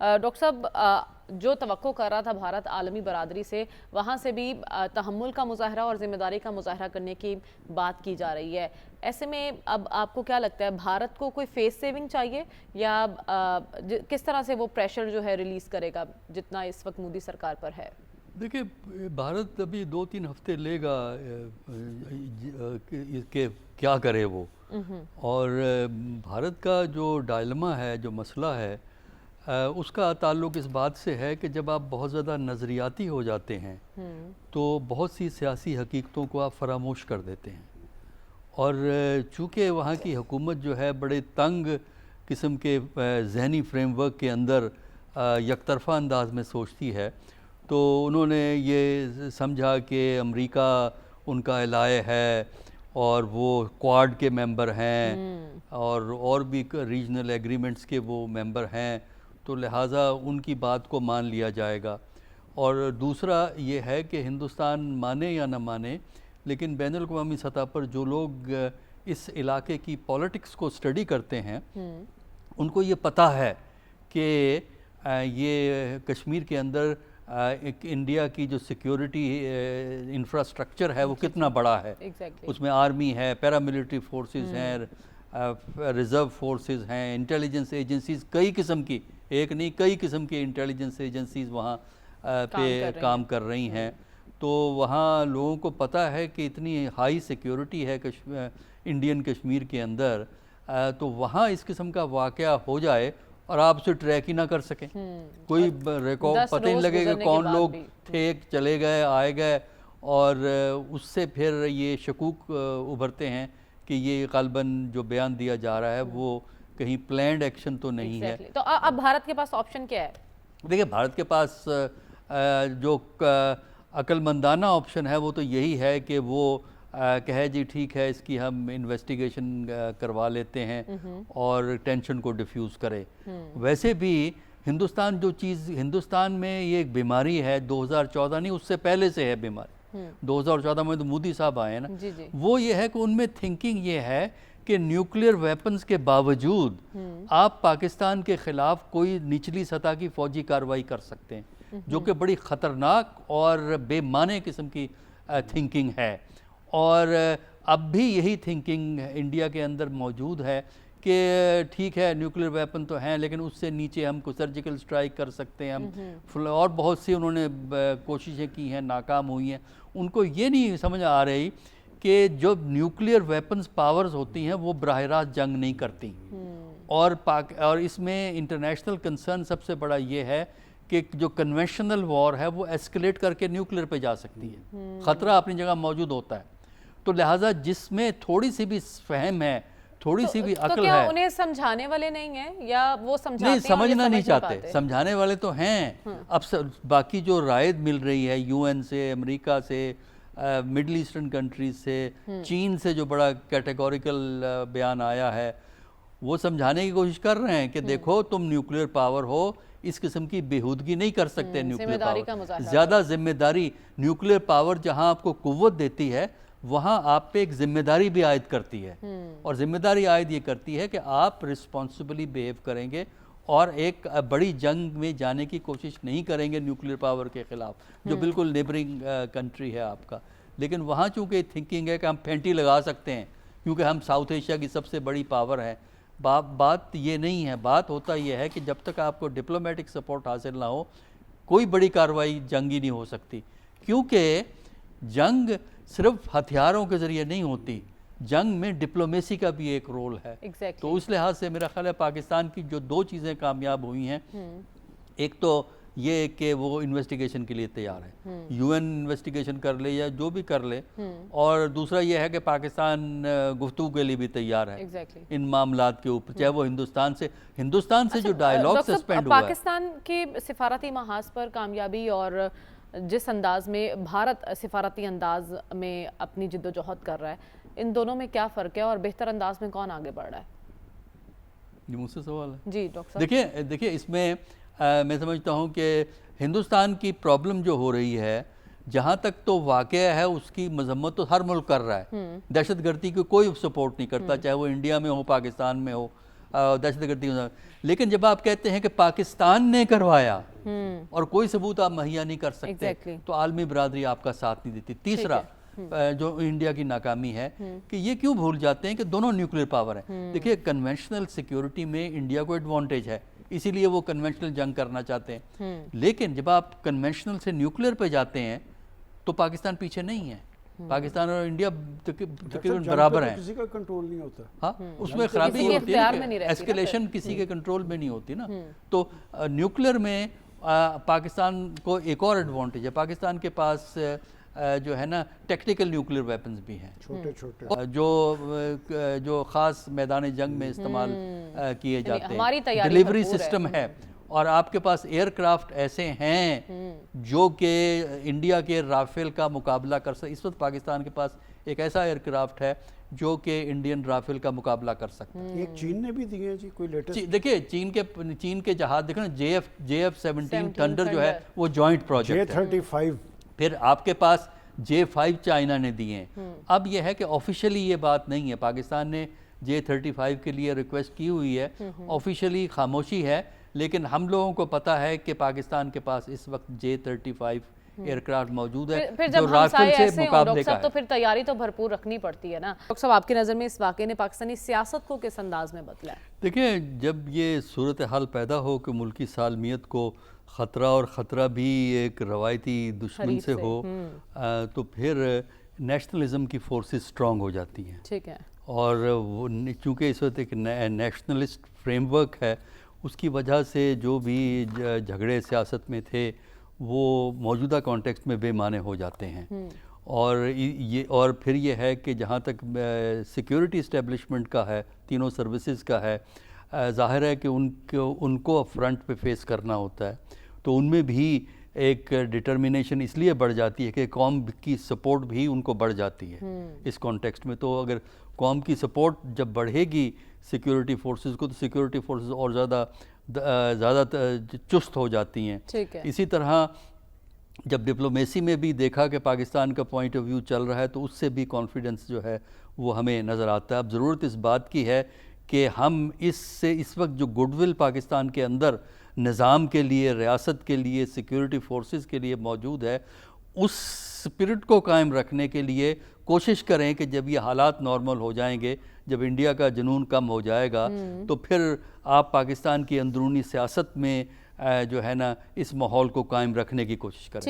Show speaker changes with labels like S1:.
S1: Doctor صاحب جو توقع کر رہا تھا بھارت عالمی برادری سے، وہاں سے بھی تحمل کا مظاہرہ اور ذمہ داری کا مظاہرہ کرنے کی بات کی جا رہی ہے. ایسے میں اب آپ کو کیا لگتا ہے بھارت کو کوئی فیس سیونگ چاہیے یا کس طرح سے وہ پریشر جو ہے ریلیز کرے گا جتنا اس وقت مودی سرکار پر ہے؟
S2: دیکھیں بھارت ابھی 2-3 ہفتے لے گا کہ کیا کرے وہ. اور بھارت کا جو ڈائلما ہے، جو مسئلہ ہے، اس کا تعلق اس بات سے ہے کہ جب آپ بہت زیادہ نظریاتی ہو جاتے ہیں تو بہت سی سیاسی حقیقتوں کو آپ فراموش کر دیتے ہیں. اور چونکہ وہاں کی حکومت جو ہے بڑے تنگ قسم کے ذہنی فریم ورک کے اندر یک طرفہ انداز میں سوچتی ہے، تو انہوں نے یہ سمجھا کہ امریکہ ان کا الائے ہے اور وہ کوارڈ کے ممبر ہیں اور بھی ریجنل ایگریمنٹس کے وہ ممبر ہیں، تو لہٰذا ان کی بات کو مان لیا جائے گا. اور دوسرا یہ ہے کہ ہندوستان مانے یا نہ مانے، لیکن بین الاقوامی سطح پر جو لوگ اس علاقے کی پولیٹکس کو اسٹڈی کرتے ہیں ان کو یہ پتہ ہے کہ یہ کشمیر کے اندر ایک انڈیا کی جو سیکیورٹی انفراسٹرکچر ہے وہ کتنا بڑا ہے. اس میں آرمی ہے، پیراملٹری فورسز ہیں، ریزرو فورسز ہیں، انٹیلیجنس ایجنسیز کئی قسم کی، ایک نہیں کئی قسم کی انٹیلیجنس ایجنسیز وہاں پہ کام کر رہی ہیں. تو وہاں لوگوں کو پتہ ہے کہ اتنی ہائی سیکیورٹی ہے انڈین کشمیر کے اندر، تو وہاں اس قسم کا واقعہ ہو جائے اور آپ اسے ٹریک ہی نہ کر سکیں، کوئی ریکارڈ پتہ نہیں لگے کہ کون لوگ تھے، چلے گئے آئے گئے، اور اس سے پھر یہ شکوک ابھرتے ہیں کہ یہ غالباً جو بیان دیا جا رہا ہے وہ کہیں پلینڈ ایکشن تو نہیں ہے.
S1: تو اب بھارت کے پاس آپشن کیا ہے؟
S2: دیکھیں بھارت کے پاس جو عقل مندانہ آپشن ہے وہ تو یہی ہے کہ وہ کہے جی ٹھیک ہے اس کی ہم انویسٹیگیشن کروا لیتے ہیں اور ٹینشن کو ڈیفیوز کرے. ویسے بھی ہندوستان میں یہ ایک بیماری ہے، 2014 نہیں اس سے پہلے سے ہے بیماری، 2014 میں تو مودی صاحب آئے ہیں نا، وہ یہ ہے کہ ان میں تھنکنگ یہ ہے کہ نیوکلیئر ویپنز کے باوجود آپ پاکستان کے خلاف کوئی نچلی سطح کی فوجی کارروائی کر سکتے ہیں، جو کہ بڑی خطرناک اور بے معنی قسم کی تھنکنگ ہے. اور اب بھی یہی تھنکنگ انڈیا کے اندر موجود ہے کہ ٹھیک ہے نیوکلیئر ویپن تو ہیں لیکن اس سے نیچے ہم کو سرجیکل سٹرائک کر سکتے ہیں ہم، اور بہت سی انہوں نے کوششیں کی ہیں، ناکام ہوئی ہیں. ان کو یہ نہیں سمجھ آ رہی کہ جو نیوکلیئر ویپنز پاورز ہوتی ہیں وہ براہ راست جنگ نہیں کرتی، اور اس میں انٹرنیشنل کنسرن سب سے بڑا یہ ہے کہ جو کنونشنل وار ہے وہ ایسکلیٹ کر کے نیوکلیئر پہ جا سکتی ہے، خطرہ اپنی جگہ موجود ہوتا ہے. تو لہٰذا جس میں تھوڑی سی بھی فہم ہے، تھوڑی سی بھی عقل ہے،
S1: تو کیا انہیں سمجھانے والے نہیں ہیں یا وہ سمجھاتے ہیں؟
S2: نہیں، سمجھنا نہیں چاہتے. سمجھانے والے تو ہیں. اب باقی جو رائد مل رہی ہے یو این سے، امریکہ سے، مڈل ایسٹرن کنٹریز سے، چین سے جو بڑا کیٹیگوریکل بیان آیا ہے، وہ سمجھانے کی کوشش کر رہے ہیں کہ دیکھو تم نیوکلیئر پاور ہو، اس قسم کی بےہودگی نہیں کر سکتے. نیوکلیئر پاور زیادہ ذمہ داری، نیوکلیئر پاور جہاں آپ کو قوت دیتی ہے وہاں آپ پہ ایک ذمہ داری بھی عائد کرتی ہے، اور ذمہ داری عائد یہ کرتی ہے کہ آپ رسپانسبلی بیہیو کریں گے اور ایک بڑی جنگ میں جانے کی کوشش نہیں کریں گے نیوکلیئر پاور کے خلاف، جو بالکل نیبرنگ کنٹری ہے آپ کا. لیکن وہاں چونکہ تھنکنگ ہے کہ ہم پھینٹی لگا سکتے ہیں کیونکہ ہم ساؤتھ ایشیا کی سب سے بڑی پاور ہے. بات یہ نہیں ہے. بات ہوتا یہ ہے کہ جب تک آپ کو ڈپلومیٹک سپورٹ حاصل نہ ہو کوئی بڑی کارروائی جنگی نہیں ہو سکتی، کیونکہ جنگ صرف ہتھیاروں کے ذریعے نہیں ہوتی، جنگ میں ڈپلومیسی کا بھی ایک رول ہے. تو اس لحاظ سے میرا خیال ہے پاکستان کی جو 2 چیزیں کامیاب ہوئی ہیں، ایک تو یہ کہ وہ انویسٹیگیشن کے لیے تیار ہے، یو این انویسٹیگیشن کر لے یا جو بھی کر لے، اور دوسرا یہ ہے کہ پاکستان گفتگو کے لیے بھی تیار ہے ان معاملات کے اوپر، چاہے وہ ہندوستان سے جو ڈائیلاگ سسپینڈ ہوا ہے.
S1: پاکستان کے سفارتی محاذ پر کامیابی اور جس انداز میں بھارت سفارتی انداز میں اپنی جد و جہد کر رہا ہے، ان دونوں میں کیا فرق ہے اور بہتر انداز میں کون آگے بڑھ رہا ہے؟
S2: یہ مجھ سے سوال ہے.
S1: جی ڈاکٹر صاحب
S2: دیکھیں اس میں میں سمجھتا ہوں کہ ہندوستان کی پرابلم جو ہو رہی ہے، جہاں تک تو واقعہ ہے اس کی مذمت تو ہر ملک کر رہا ہے. دہشت گردی کی کوئی سپورٹ نہیں کرتا، چاہے وہ انڈیا میں ہو، پاکستان میں ہو، دہشت گردی لیکن جب آپ کہتے ہیں کہ پاکستان نے کروایا اور کوئی ثبوت آپ مہیا نہیں کر سکتے تو عالمی برادری آپ کا ساتھ نہیں دیتی. تیسرا جو انڈیا کی ناکامی ہے کہ یہ کیوں بھول جاتے ہیں کہ دونوں نیوکلیر پاور ہیں. دیکھیے کنونشنل سیکیورٹی میں انڈیا کو ایڈوانٹیج ہے, اسی لیے وہ کنونشنل جنگ کرنا چاہتے ہیں, لیکن جب آپ کنونشنل سے نیوکلیر پہ جاتے ہیں تو پاکستان پیچھے نہیں ہے. پاکستان اور انڈیا تقریباً برابر ہیں.
S3: کسی کا کنٹرول نہیں ہوتا.
S2: ہاں اس میں خرابی یہ ہوتی ہے, ایسکیلیشن کسی کے کنٹرول میں نہیں ہوتی نا. تو نیوکلیر میں پاکستان کو ایک اور ایڈوانٹیج ہے, پاکستان کے پاس جو ہے نا ٹیکنیکل نیوکلیر ویپنز بھی ہیں
S3: چھوٹے چھوٹے
S2: جو خاص میدان جنگ میں استعمال کیے جاتے
S1: ہماری
S2: ہیں.
S1: تیاری
S2: ڈیلیوری سسٹم ہے, اور آپ کے پاس ایئر کرافٹ ایسے ہیں جو کہ انڈیا کے رافیل کا مقابلہ کر سکتے. اس وقت پاکستان کے پاس ایک ایسا ایئر کرافٹ ہے جو کہ انڈین رافیل کا مقابلہ کر سکتا ہے.
S3: ایک چین نے بھی دیے ہیں جی کوئی لیٹسٹ.
S2: دیکھیں چین کے جہاز دیکھیں نا, JF-17 تھنڈر جو ہے وہ جوائنٹ پروجیکٹ ہے.
S3: J-35
S2: پھر آپ کے پاس J-5 چائنا نے دیے ہیں. اب یہ ہے کہ آفیشلی یہ بات نہیں ہے, پاکستان نے J-35 کے لیے ریکویسٹ کی ہوئی ہے, آفیشلی خاموشی ہے, لیکن ہم لوگوں کو پتہ ہے کہ پاکستان کے پاس اس وقت J-35 ایئر کرافٹ موجود ہے
S1: پھر جب
S2: جو رافیل سے مقابلے کا ہے.
S1: تو پھر تیاری تو بھرپور رکھنی پڑتی ہے نا. ڈاکٹر صاحب آپ کی نظر میں اس واقعے نے پاکستانی سیاست کو کس انداز میں بدلا ہے؟
S2: دیکھیں جب یہ صورتحال پیدا ہو کہ ملکی سالمیت کو خطرہ, اور خطرہ بھی ایک روایتی دشمن سے ہو, تو پھر نیشنلزم کی فورسز سٹرونگ ہو جاتی ہیں.
S1: ٹھیک ہے.
S2: اور وہ چونکہ اس وقت ایک نیشنلسٹ فریم ورک ہے, اس کی وجہ سے جو بھی جھگڑے سیاست میں تھے وہ موجودہ کانٹیکسٹ میں بے معنی ہو جاتے ہیں. اور پھر یہ ہے کہ جہاں تک سیکیورٹی اسٹیبلشمنٹ کا ہے, تینوں سروسز کا ہے, ظاہر ہے کہ ان کو فرنٹ پہ فیس کرنا ہوتا ہے, تو ان میں بھی ایک ڈٹرمنیشن اس لیے بڑھ جاتی ہے کہ قوم کی سپورٹ بھی ان کو بڑھ جاتی ہے اس کانٹیکسٹ میں. تو اگر قوم کی سپورٹ جب بڑھے گی سیکیورٹی فورسز کو, تو سیکیورٹی فورسز اور زیادہ چست ہو جاتی ہیں. اسی طرح جب ڈپلومیسی میں بھی دیکھا کہ پاکستان کا پوائنٹ آف ویو چل رہا ہے, تو اس سے بھی کانفیڈنس جو ہے وہ ہمیں نظر آتا ہے. اب ضرورت اس بات کی ہے کہ ہم اس وقت جو گڈ ول پاکستان کے اندر نظام کے لیے, ریاست کے لیے, سیکیورٹی فورسز کے لیے موجود ہے, اس سپرٹ کو قائم رکھنے کے لیے کوشش کریں کہ جب یہ حالات نارمل ہو جائیں گے, جب انڈیا کا جنون کم ہو جائے گا, تو پھر آپ پاکستان کی اندرونی سیاست میں جو ہے نا اس ماحول کو قائم رکھنے کی کوشش کریں.